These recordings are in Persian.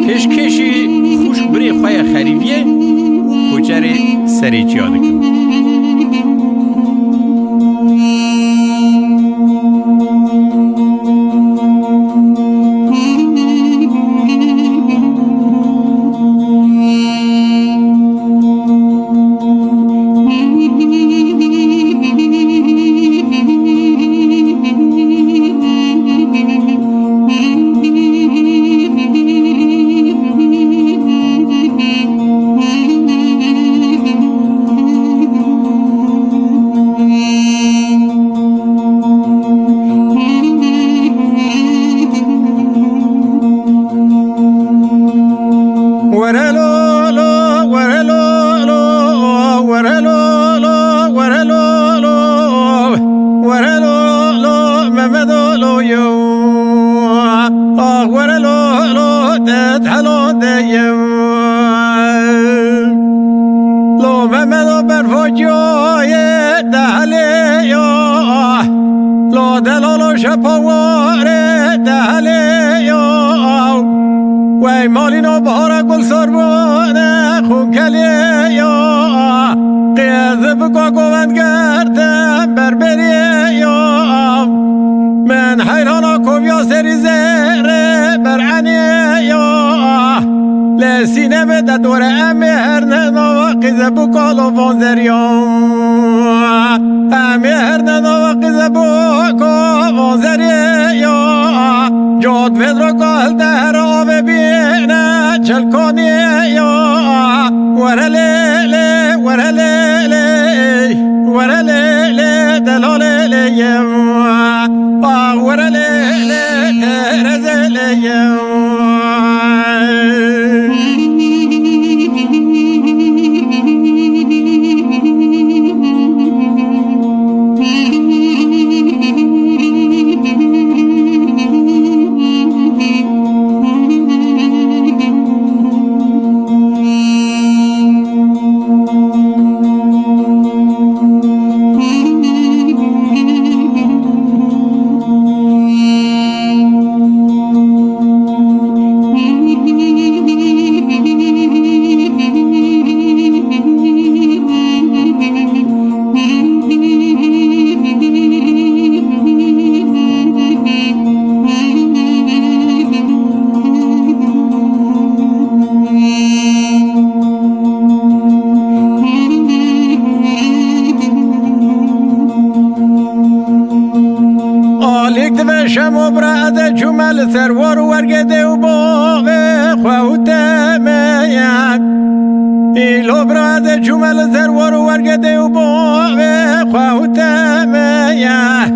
پشکشی خوش بری خواه خریویه و کچر سری چیاده کن. مالینو بهارا گل سربونه خون کلیه قیزه بکا گوند گردم بربریه من حیرانا کوبیا سری زهره برعنیه لسینه بده دور امی هرنه قیزه بکا لفان زریان امی هرنه قیزه بکا لفان زریه جاد ودرا کال دهر آب بینه چل کنیه ورلیلی ورلیلی ورلیلی دلالیلی ورلیلی ترزلیلی شمو براد جمل سرور ورگده و باغ خواهد میاد ایلو براد جمل سرور ورگده و باغ خواهد میاد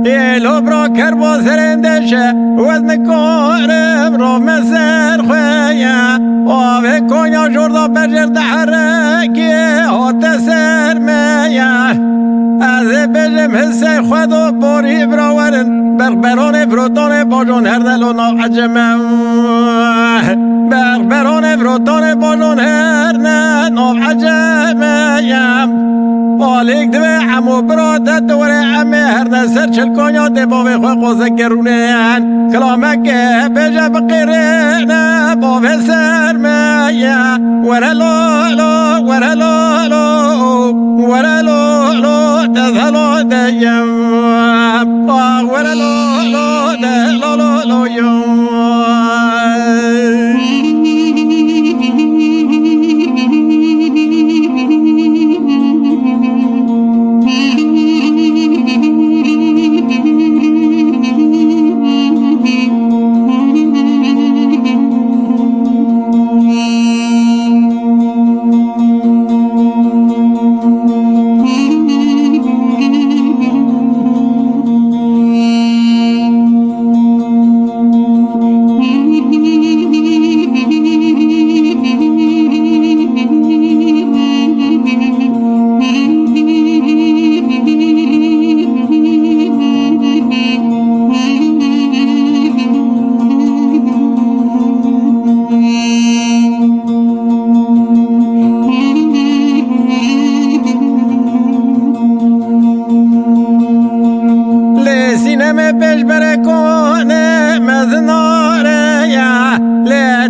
ایلو برا کربا سرندشه وزن کارم رو مسر خواه آوه کنیا جردا برجر دحرکی هات سر میاد از بجم حسه خود و باری براورن بربران فرودان باجون هر دلو ناعجمه بربران فرودان باجون هر ناعجمه بالیک دوه عمو براده دوره عمه هر نسر چل کنیا دباوه خواه قوزه گرونه کلامک بجه بقیرین باوه سرمه ورلولو ورلولو ورلولو تذلو دیم ورلولو دلولو یوم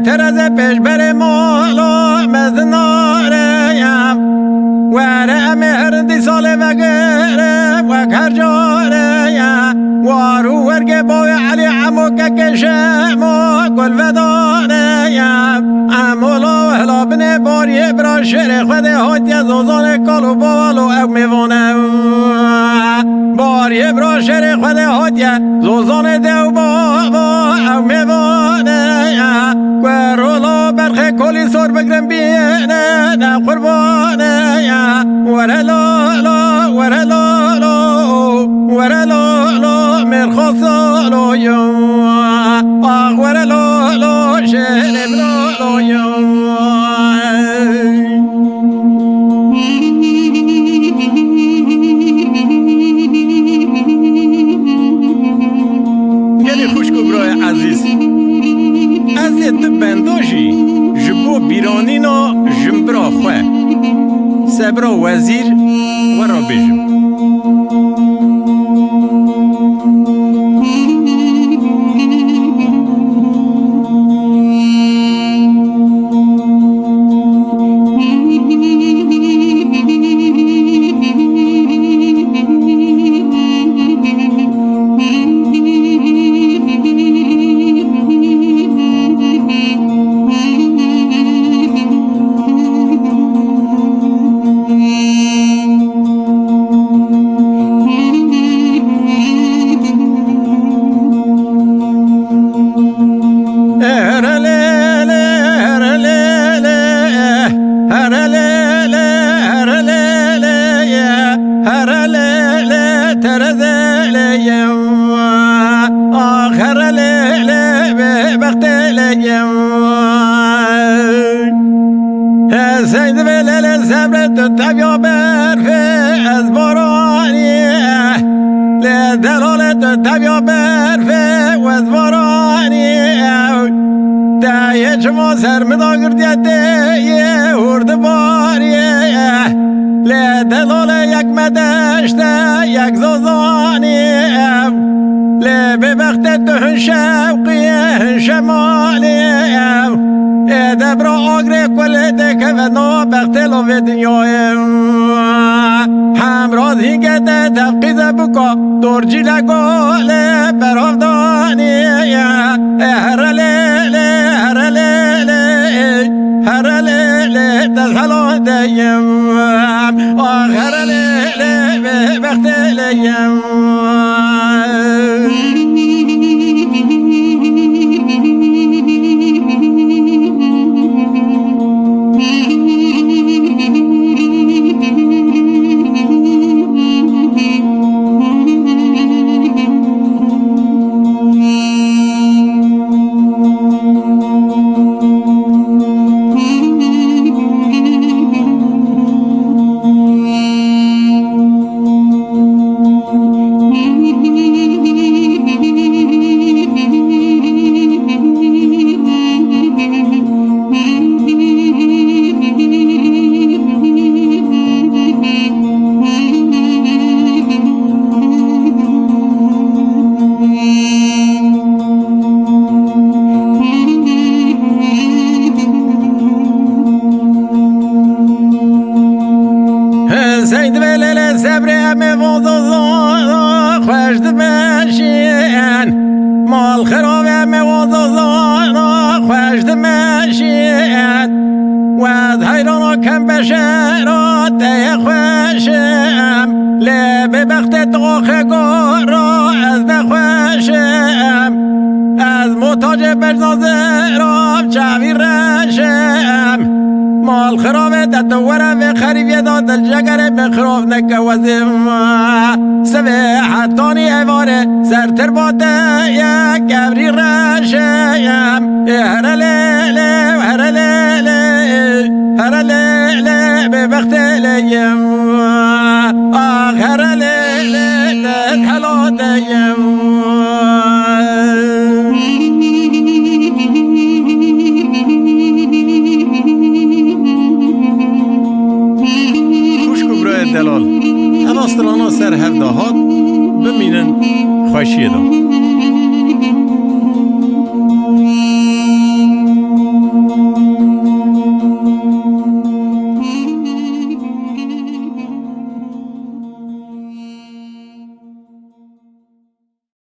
ترز پیش بر مالا مزناریم وره مهرندی سال وگره وگر جاریم وارو ورگ باوی علی عمو ککشم و گل ودانیم عمولا و هلابن باری برا شر خود هاتی زوزان کالو بالو او میوانم باری برا شر خود هاتی زوزان دو بابا او میوانم گرولا برخ کلی سر بگرم بینه نه قربانه وره لالا وره لالا وره لالا مرخصالو یوم آخ وره لالا شهر لالا یوم گلی خوش برای عزیز از تو بنداشی جبو بیرانینا جنبرا خواه سبرا وزیر و را بجم سید بلل صبرت تبیا برفه از بارانی لدلالت تبیا برفه و از بارانی دایه چما سرمدا گردیت دیه هرد باریه لدلال یک مدشته یک زازانی لبه وقت دهن شوقیه شمالی دبرا آگره کل دکه و نابخت لو دنیای همراز هینگه تفقیز بکا دورجی لگاله براودانی هرلیلی هرلیلی هرلیلی دزحلان دیم هرلیلی بخت لیم سید بلل صبر موضوع خوش دمشین مال خراب موضوع خوش دمشین و از حیران کم بشرات خوشم لب بخت داخ گارا از نخوشم از محتاج برزازه راب چوی رشم مال خراب دتوره و خریب داد الجگر بخراب نکوزم سوی حتانی ایواره سرتر باده یک گبری رشم هرلیلی هرلیلی هرلیلی به بخت لیم آخ هرلیلی تحلا دیم دلال اما استرانا سر هفته ها بمینن خوشیه دا